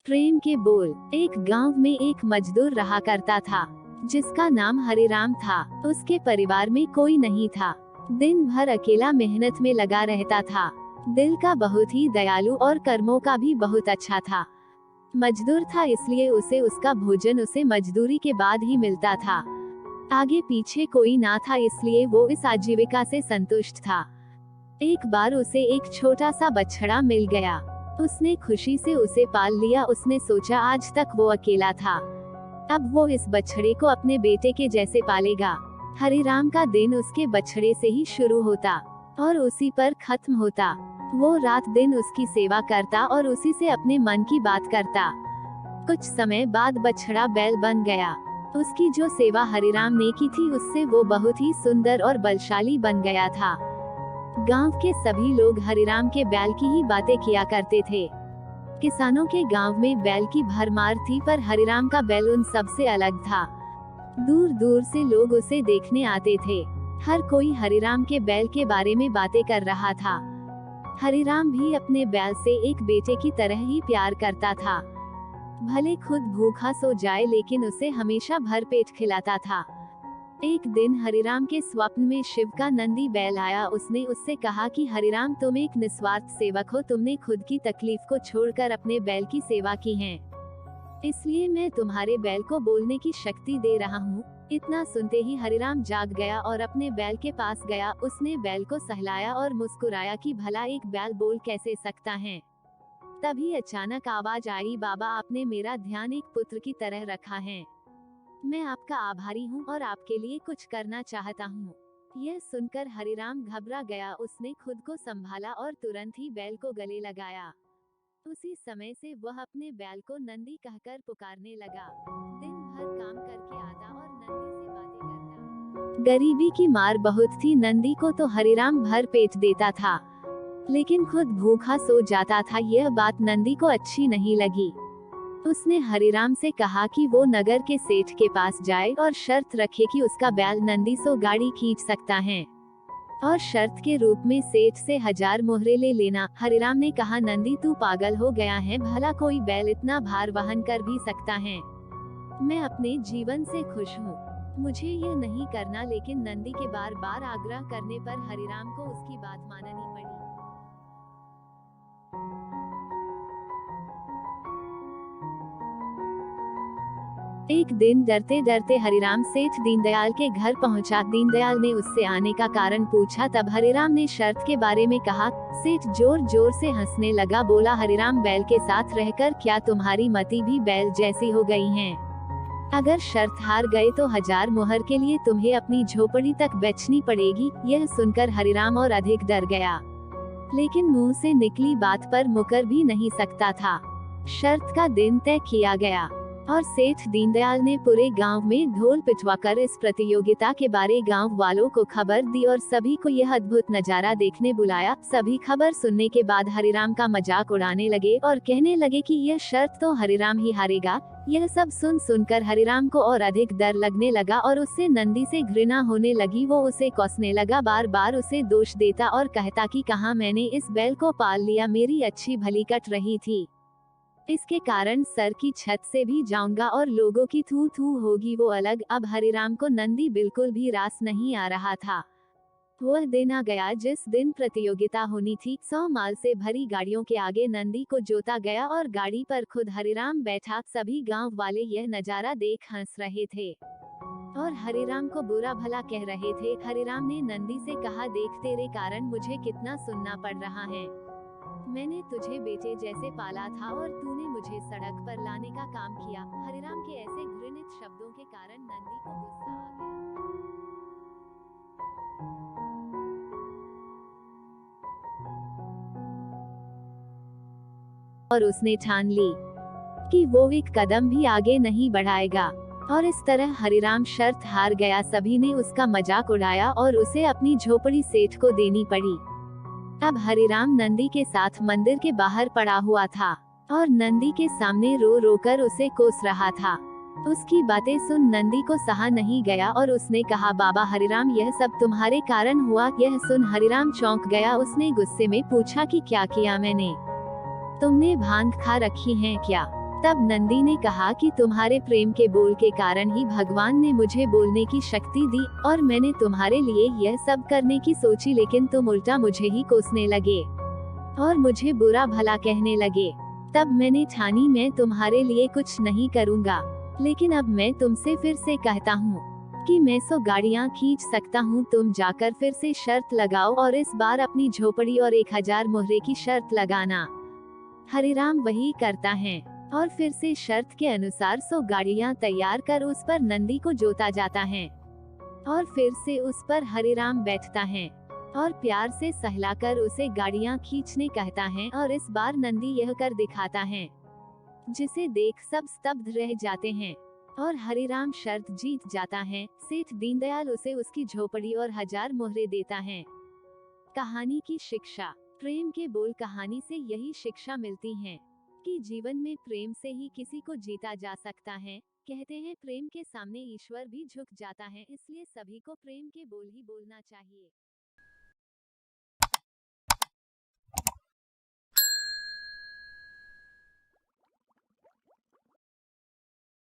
प्रेम के बोल। एक गांव में एक मजदूर रहा करता था जिसका नाम हरिराम था। उसके परिवार में कोई नहीं था। दिन भर अकेला मेहनत में लगा रहता था। दिल का बहुत ही दयालु और कर्मों का भी बहुत अच्छा था। मजदूर था इसलिए उसे उसका भोजन उसे मजदूरी के बाद ही मिलता था। आगे पीछे कोई ना था इसलिए वो इस आजीविका से संतुष्ट था। एक बार उसे एक छोटा सा बछड़ा मिल गया। उसने खुशी से उसे पाल लिया। उसने सोचा आज तक वो अकेला था, अब वो इस बछड़े को अपने बेटे के जैसे पालेगा। हरिराम का दिन उसके बछड़े से ही शुरू होता और उसी पर खत्म होता। वो रात दिन उसकी सेवा करता और उसी से अपने मन की बात करता। कुछ समय बाद बछड़ा बैल बन गया। उसकी जो सेवा हरिराम ने की थी उससे वो बहुत ही सुंदर और बलशाली बन गया था। गांव के सभी लोग हरिराम के बैल की ही बातें किया करते थे। किसानों के गांव में बैल की भरमार थी, पर हरिराम का बैल उन सब से अलग था। दूर दूर से लोग उसे देखने आते थे। हर कोई हरिराम के बैल के बारे में बातें कर रहा था। हरिराम भी अपने बैल से एक बेटे की तरह ही प्यार करता था। भले खुद भूखा सो जाए लेकिन उसे हमेशा भरपेट खिलाता था। एक दिन हरिराम के स्वप्न में शिव का नंदी बैल आया। उसने उससे कहा कि हरिराम, तुम एक निस्वार्थ सेवक हो। तुमने खुद की तकलीफ को छोड़कर अपने बैल की सेवा की है, इसलिए मैं तुम्हारे बैल को बोलने की शक्ति दे रहा हूँ। इतना सुनते ही हरिराम जाग गया और अपने बैल के पास गया। उसने बैल को सहलाया और मुस्कुराया कि भला एक बैल बोल कैसे सकता है। तभी अचानक आवाज आई, बाबा, आपने मेरा ध्यान एक पुत्र की तरह रखा है। मैं आपका आभारी हूँ और आपके लिए कुछ करना चाहता हूँ। यह सुनकर हरिराम घबरा गया। उसने खुद को संभाला और तुरंत ही बैल को गले लगाया। उसी समय से वह अपने बैल को नंदी कहकर पुकारने लगा। दिन भर काम करके आता और नंदी से बातें करता। गरीबी की मार बहुत थी। नंदी को तो हरिराम भर पेट देता था, लेकिन खुद भूखा सो जाता था। यह बात नंदी को अच्छी नहीं लगी। उसने हरिराम से कहा कि वो नगर के सेठ के पास जाए और शर्त रखे कि उसका बैल नंदी सो गाड़ी खींच सकता है, और शर्त के रूप में सेठ से 1000 मोहरे ले लेना। हरिराम ने कहा, नंदी, तू पागल हो गया है? भला कोई बैल इतना भार वहन कर भी सकता है? मैं अपने जीवन से खुश हूँ, मुझे यह नहीं करना। लेकिन नंदी के बार बार आग्रह करने पर हरिराम को उसकी बात माननी पड़ी। एक दिन डरते डरते हरिराम सेठ दीनदयाल के घर पहुंचा। दीनदयाल ने उससे आने का कारण पूछा। तब हरिराम ने शर्त के बारे में कहा। सेठ जोर जोर से हंसने लगा। बोला, हरिराम, बैल के साथ रहकर क्या तुम्हारी मति भी बैल जैसी हो गई है? अगर शर्त हार गए तो 1000 मोहर के लिए तुम्हें अपनी झोपड़ी तक बेचनी पड़ेगी। यह सुनकर हरिराम और अधिक डर गया, लेकिन मुंह से निकली बात पर मुकर भी नहीं सकता था। शर्त का दिन तय किया गया और सेठ दीनदयाल ने पूरे गांव में ढोल पिटवाकर इस प्रतियोगिता के बारे गांव वालों को खबर दी और सभी को यह अद्भुत नजारा देखने बुलाया। सभी खबर सुनने के बाद हरिराम का मजाक उड़ाने लगे और कहने लगे कि यह शर्त तो हरिराम ही हारेगा। यह सब सुनकर हरिराम को और अधिक डर लगने लगा और उससे नंदी से घृणा होने लगी। वो उसे कोसने लगा, बार बार उसे दोष देता और कहता कि कहाँ मैंने इस बैल को पाल लिया, मेरी अच्छी भली कट रही थी। इसके कारण सर की छत से भी जाऊंगा और लोगों की थू थू होगी वो अलग। अब हरिराम को नंदी बिल्कुल भी रास नहीं आ रहा था। वह दिन आ गया जिस दिन प्रतियोगिता होनी थी। 100 माल से भरी गाड़ियों के आगे नंदी को जोता गया और गाड़ी पर खुद हरिराम बैठा। सभी गांव वाले यह नजारा देख हंस रहे थे और हरिराम को बुरा भला कह रहे थे। हरिराम ने नंदी से कहा, देख, तेरे कारण मुझे कितना सुनना पड़ रहा है। मैंने तुझे बेटे जैसे पाला था और तूने मुझे सड़क पर लाने का काम किया। हरिराम के ऐसे घृणित शब्दों के कारण नंदी को गुस्सा आ गया और उसने ठान ली कि वो एक कदम भी आगे नहीं बढ़ाएगा। और इस तरह हरिराम शर्त हार गया। सभी ने उसका मजाक उड़ाया और उसे अपनी झोपड़ी सेठ को देनी पड़ी। अब हरिराम नंदी के साथ मंदिर के बाहर पड़ा हुआ था और नंदी के सामने रो रो कर उसे कोस रहा था। उसकी बातें सुन नंदी को सहा नहीं गया और उसने कहा, बाबा हरिराम, यह सब तुम्हारे कारण हुआ। यह सुन हरिराम चौंक गया। उसने गुस्से में पूछा कि क्या किया मैंने? तुमने भांग खा रखी है क्या? तब नंदी ने कहा कि तुम्हारे प्रेम के बोल के कारण ही भगवान ने मुझे बोलने की शक्ति दी, और मैंने तुम्हारे लिए यह सब करने की सोची, लेकिन तुम उल्टा मुझे ही कोसने लगे और मुझे बुरा भला कहने लगे। तब मैंने ठानी मैं तुम्हारे लिए कुछ नहीं करूँगा, लेकिन अब मैं तुमसे फिर से कहता हूँ कि मैं 100 गाड़ियाँ खींच सकता हूँ। तुम जाकर फिर से शर्त लगाओ और इस बार अपनी झोपड़ी और 1000 मोहरे की शर्त लगाना। हरिराम वही करता है और फिर से शर्त के अनुसार 100 गाड़ियां तैयार कर उस पर नंदी को जोता जाता है और फिर से उस पर हरिराम बैठता है और प्यार से सहलाकर उसे गाड़ियां खींचने कहता है, और इस बार नंदी यह कर दिखाता है जिसे देख सब स्तब्ध रह जाते हैं और हरिराम शर्त जीत जाता है। सेठ दीनदयाल उसे उसकी झोपड़ी और 1000 मोहरे देता है। कहानी की शिक्षा। प्रेम के बोल कहानी से यही शिक्षा मिलती है कि जीवन में प्रेम से ही किसी को जीता जा सकता है। कहते हैं प्रेम के सामने ईश्वर भी झुक जाता है, इसलिए सभी को प्रेम के बोल ही बोलना चाहिए।